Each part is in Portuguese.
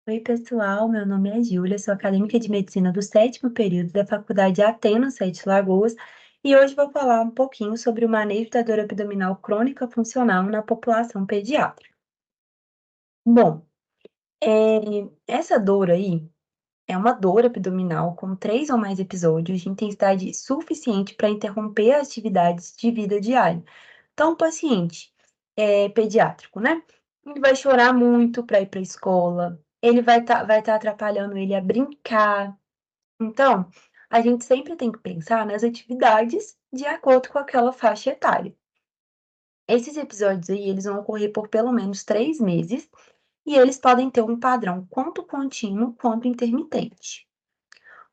Oi, pessoal. Meu nome é Júlia, sou acadêmica de medicina do sétimo período da Faculdade Atena Sete Lagoas e hoje vou falar um pouquinho sobre o manejo da dor abdominal crônica funcional na população pediátrica. Bom, essa dor aí é uma dor abdominal com 3 ou mais episódios de intensidade suficiente para interromper as atividades de vida diária. Então, o paciente pediátrico, né? Ele vai chorar muito para ir para a escola, ele vai tá atrapalhando ele a brincar. Então, a gente sempre tem que pensar nas atividades de acordo com aquela faixa etária. Esses episódios aí, eles vão ocorrer por pelo menos 3 meses e eles podem ter um padrão quanto contínuo quanto intermitente.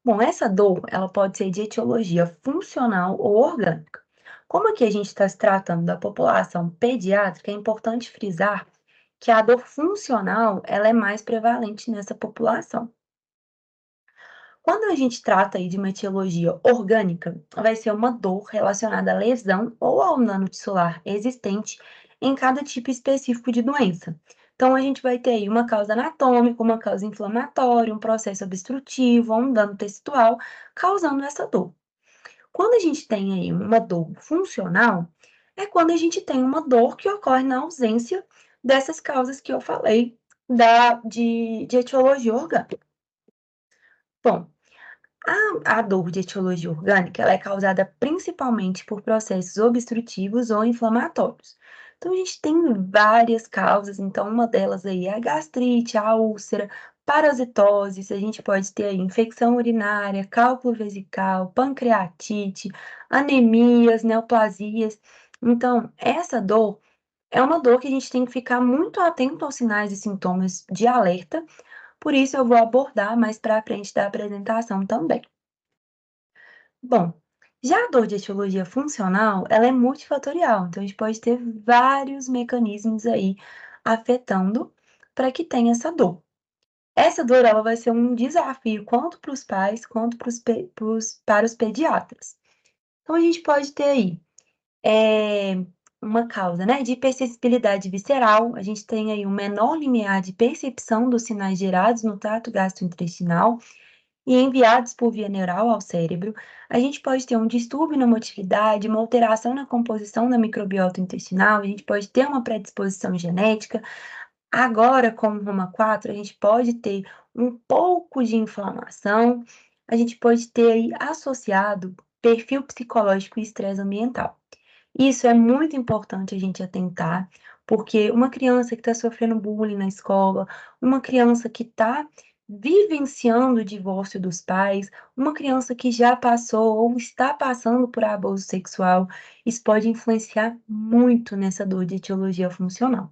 Bom, essa dor, ela pode ser de etiologia funcional ou orgânica. Como aqui a gente está se tratando da população pediátrica, é importante frisar que a dor funcional, ela é mais prevalente nessa população. Quando a gente trata aí de uma etiologia orgânica, vai ser uma dor relacionada à lesão ou ao dano tissular existente em cada tipo específico de doença. Então, a gente vai ter aí uma causa anatômica, uma causa inflamatória, um processo obstrutivo ou um dano textual causando essa dor. Quando a gente tem aí uma dor funcional, é quando a gente tem uma dor que ocorre na ausência dessas causas que eu falei de etiologia orgânica. Bom, a dor de etiologia orgânica, ela é causada principalmente por processos obstrutivos ou inflamatórios. Então, a gente tem várias causas, então uma delas aí é a gastrite, a úlcera, parasitose, a gente pode ter aí infecção urinária, cálculo vesical, pancreatite, anemias, neoplasias. Então, essa dor é uma dor que a gente tem que ficar muito atento aos sinais e sintomas de alerta, por isso eu vou abordar mais para frente da apresentação também. Bom, já a dor de etiologia funcional, ela é multifatorial, então a gente pode ter vários mecanismos aí afetando para que tenha essa dor. Essa dor, ela vai ser um desafio quanto para os pais, quanto para os pediatras. Então, a gente pode ter aí uma causa, né, de hipersensibilidade visceral, a gente tem aí um menor limiar de percepção dos sinais gerados no trato gastrointestinal, e enviados por via neural ao cérebro, a gente pode ter um distúrbio na motilidade, uma alteração na composição da microbiota intestinal, a gente pode ter uma predisposição genética. Agora, com o Roma 4, a gente pode ter um pouco de inflamação, a gente pode ter aí associado perfil psicológico e estresse ambiental. Isso é muito importante a gente atentar, porque uma criança que está sofrendo bullying na escola, uma criança que está vivenciando o divórcio dos pais, uma criança que já passou ou está passando por abuso sexual, isso pode influenciar muito nessa dor de etiologia funcional.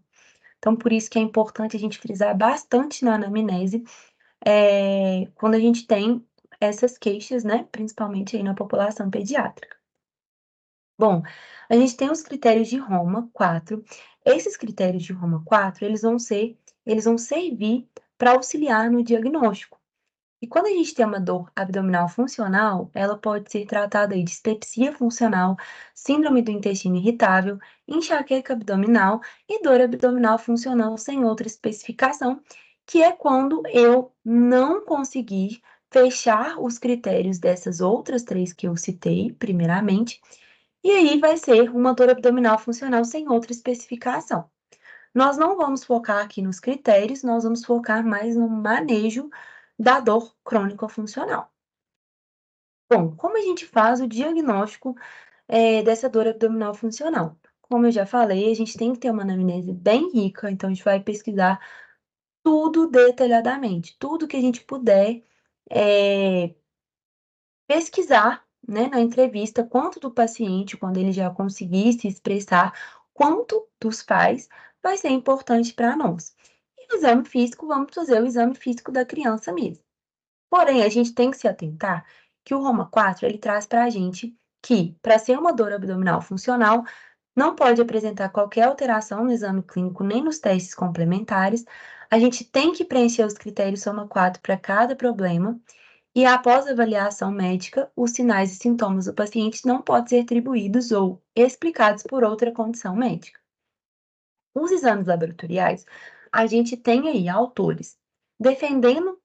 Então, por isso que é importante a gente frisar bastante na anamnese, quando a gente tem essas queixas, né, principalmente aí na população pediátrica. Bom, a gente tem os critérios de Roma 4. Esses critérios de Roma 4, eles vão servir para auxiliar no diagnóstico. E quando a gente tem uma dor abdominal funcional, ela pode ser tratada aí de dispepsia funcional, síndrome do intestino irritável, enxaqueca abdominal e dor abdominal funcional sem outra especificação, que é quando eu não conseguir fechar os critérios dessas outras 3 que eu citei, primeiramente, e aí vai ser uma dor abdominal funcional sem outra especificação. Nós não vamos focar aqui nos critérios, nós vamos focar mais no manejo da dor crônico-funcional. Bom, como a gente faz o diagnóstico, dessa dor abdominal funcional? Como eu já falei, a gente tem que ter uma anamnese bem rica, então a gente vai pesquisar tudo detalhadamente, tudo que a gente puder, eh, pesquisar, né, na entrevista, quanto do paciente, quando ele já conseguir se expressar, quanto dos pais, vai ser importante para nós. E o exame físico, vamos fazer o exame físico da criança mesmo. Porém, a gente tem que se atentar que o Roma 4, ele traz para a gente que, para ser uma dor abdominal funcional, não pode apresentar qualquer alteração no exame clínico nem nos testes complementares. A gente tem que preencher os critérios Roma 4 para cada problema e após a avaliação médica, os sinais e sintomas do paciente não podem ser atribuídos ou explicados por outra condição médica. Os exames laboratoriais, a gente tem aí autores defendendo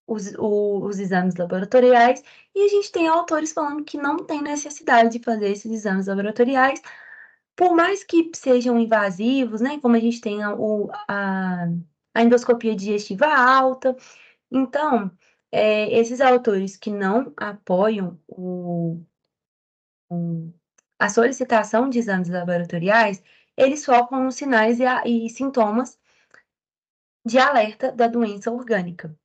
os exames laboratoriais, e a gente tem autores falando que não tem necessidade de fazer esses exames laboratoriais, por mais que sejam invasivos, né, como a gente tem a endoscopia digestiva alta. Então, esses autores que não apoiam o a solicitação de exames laboratoriais, eles focam nos sinais e sintomas de alerta da doença orgânica.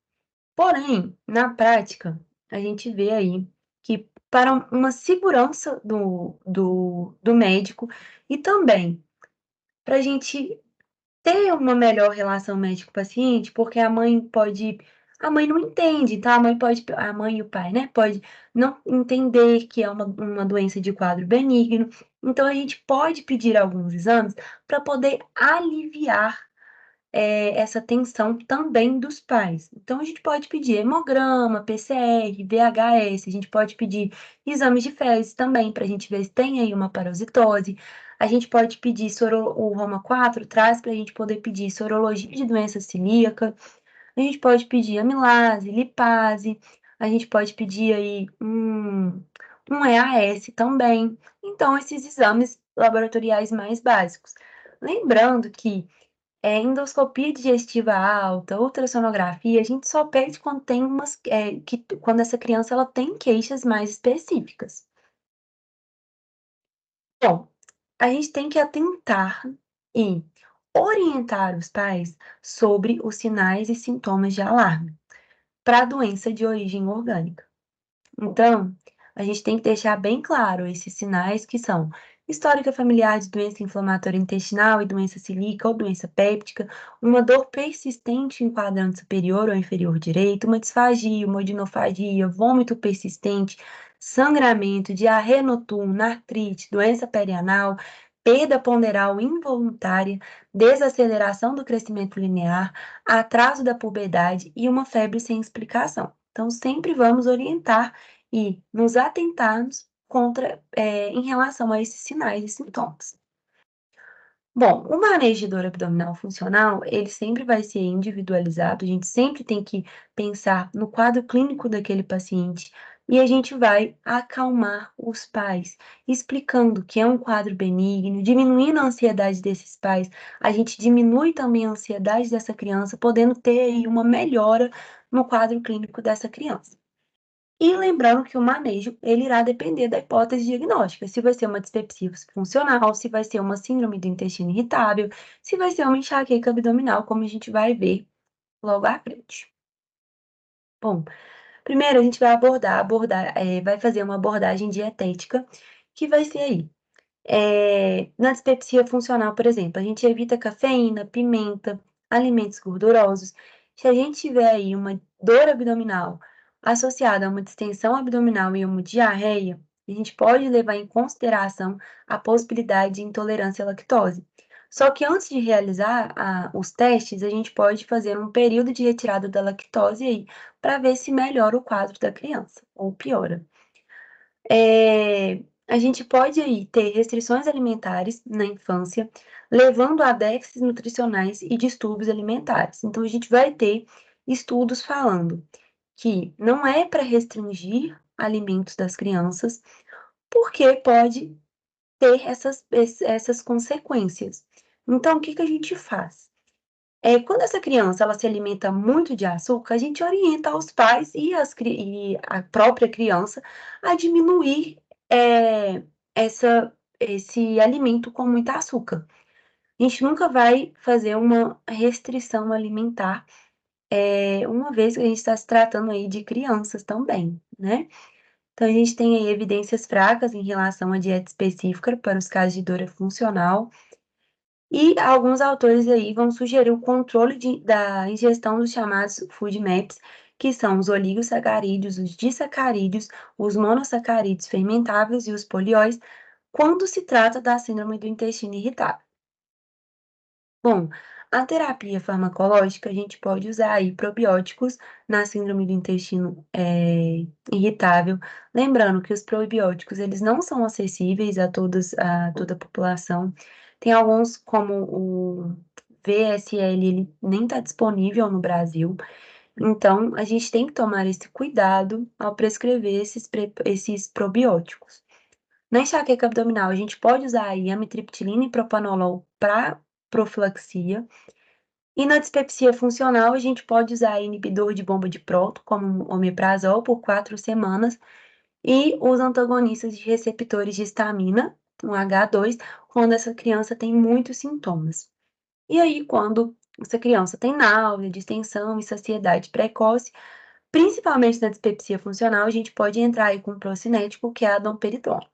Porém, na prática, a gente vê aí que para uma segurança do médico e também para a gente ter uma melhor relação médico-paciente, porque a mãe não entende, tá, a mãe e o pai, né, pode não entender que é uma doença de quadro benigno, então a gente pode pedir alguns exames para poder aliviar essa tensão também dos pais. Então, a gente pode pedir hemograma, PCR, VHS, a gente pode pedir exames de fezes também, para a gente ver se tem aí uma parasitose. A gente pode pedir o Roma 4 traz para a gente poder pedir sorologia de doença celíaca. A gente pode pedir amilase, lipase, a gente pode pedir aí um EAS também. Então, esses exames laboratoriais mais básicos. Lembrando que endoscopia digestiva alta, ultrassonografia, a gente só pede quando tem quando essa criança ela tem queixas mais específicas. Bom, a gente tem que atentar e orientar os pais sobre os sinais e sintomas de alarme para doença de origem orgânica. Então, a gente tem que deixar bem claro esses sinais que são histórica familiar de doença inflamatória intestinal e doença celíaca ou doença péptica, uma dor persistente em quadrante superior ou inferior direito, uma disfagia, uma odinofagia, vômito persistente, sangramento, diarreia noturna, artrite, doença perianal, perda ponderal involuntária, desaceleração do crescimento linear, atraso da puberdade e uma febre sem explicação. Então, sempre vamos orientar e nos atentarmos em relação a esses sinais e sintomas. Bom, o manejo de dor abdominal funcional, ele sempre vai ser individualizado, a gente sempre tem que pensar no quadro clínico daquele paciente e a gente vai acalmar os pais, explicando que é um quadro benigno, diminuindo a ansiedade desses pais, a gente diminui também a ansiedade dessa criança, podendo ter aí uma melhora no quadro clínico dessa criança. E lembrando que o manejo, ele irá depender da hipótese diagnóstica, se vai ser uma dispepsia funcional, se vai ser uma síndrome do intestino irritável, se vai ser uma enxaqueca abdominal, como a gente vai ver logo à frente. Bom, primeiro a gente vai vai fazer uma abordagem dietética, que vai ser aí, na dispepsia funcional, por exemplo, a gente evita cafeína, pimenta, alimentos gordurosos. Se a gente tiver aí uma dor abdominal associada a uma distensão abdominal e uma diarreia, a gente pode levar em consideração a possibilidade de intolerância à lactose. Só que antes de realizar os testes, a gente pode fazer um período de retirada da lactose aí, para ver se melhora o quadro da criança ou piora. A gente pode aí ter restrições alimentares na infância, levando a déficits nutricionais e distúrbios alimentares. Então, a gente vai ter estudos falando que não é para restringir alimentos das crianças, porque pode ter essas consequências. Então, o que que a gente faz? Quando essa criança ela se alimenta muito de açúcar, a gente orienta os pais e a própria criança a diminuir, esse alimento com muito açúcar. A gente nunca vai fazer uma restrição alimentar, uma vez que a gente está se tratando aí de crianças também, né. Então a gente tem aí evidências fracas em relação à dieta específica para os casos de dor funcional, e alguns autores aí vão sugerir o controle da ingestão dos chamados food maps, que são os oligosacarídeos, os disacarídeos, os monossacarídeos fermentáveis e os polióis, quando se trata da síndrome do intestino irritável. Bom, a terapia farmacológica, a gente pode usar aí probióticos na síndrome do intestino, irritável, lembrando que os probióticos, eles não são acessíveis a toda a população. Tem alguns, como o VSL, ele nem está disponível no Brasil, Então, a gente tem que tomar esse cuidado ao prescrever esses probióticos. Na enxaqueca abdominal, a gente pode usar aí amitriptilina e propanolol para profilaxia. E na dispepsia funcional, a gente pode usar inibidor de bomba de próton, como o omeprazol, por 4 semanas, e os antagonistas de receptores de histamina, um H2, quando essa criança tem muitos sintomas. E aí, quando essa criança tem náusea, distensão e saciedade precoce, principalmente na dispepsia funcional, a gente pode entrar aí com o procinético, que é a domperidona.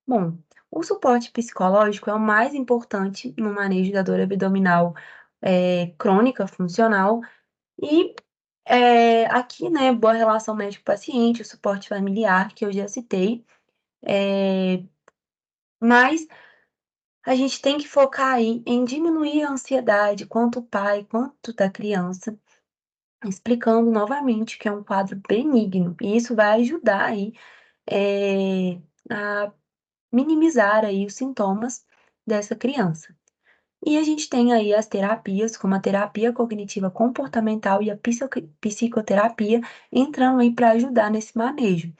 Bom, o suporte psicológico é o mais importante no manejo da dor abdominal, crônica funcional e, aqui, né, boa relação médico-paciente, o suporte familiar, que eu já citei, mas a gente tem que focar aí em diminuir a ansiedade, quanto o pai quanto da criança, explicando novamente que é um quadro benigno, e isso vai ajudar aí, a minimizar aí os sintomas dessa criança. E a gente tem aí as terapias, como a terapia cognitiva comportamental e a psicoterapia, entrando aí para ajudar nesse manejo.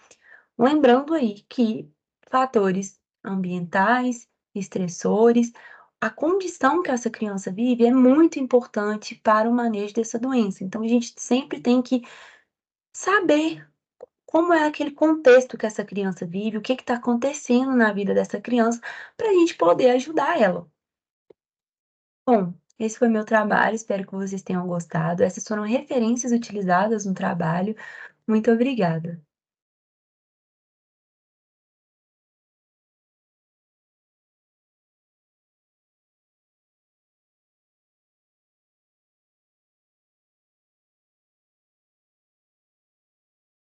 Lembrando aí que fatores ambientais, estressores, a condição que essa criança vive é muito importante para o manejo dessa doença. Então, a gente sempre tem que saber como é aquele contexto que essa criança vive, o que está acontecendo na vida dessa criança, para a gente poder ajudar ela. Bom, esse foi meu trabalho, espero que vocês tenham gostado. Essas foram referências utilizadas no trabalho. Muito obrigada.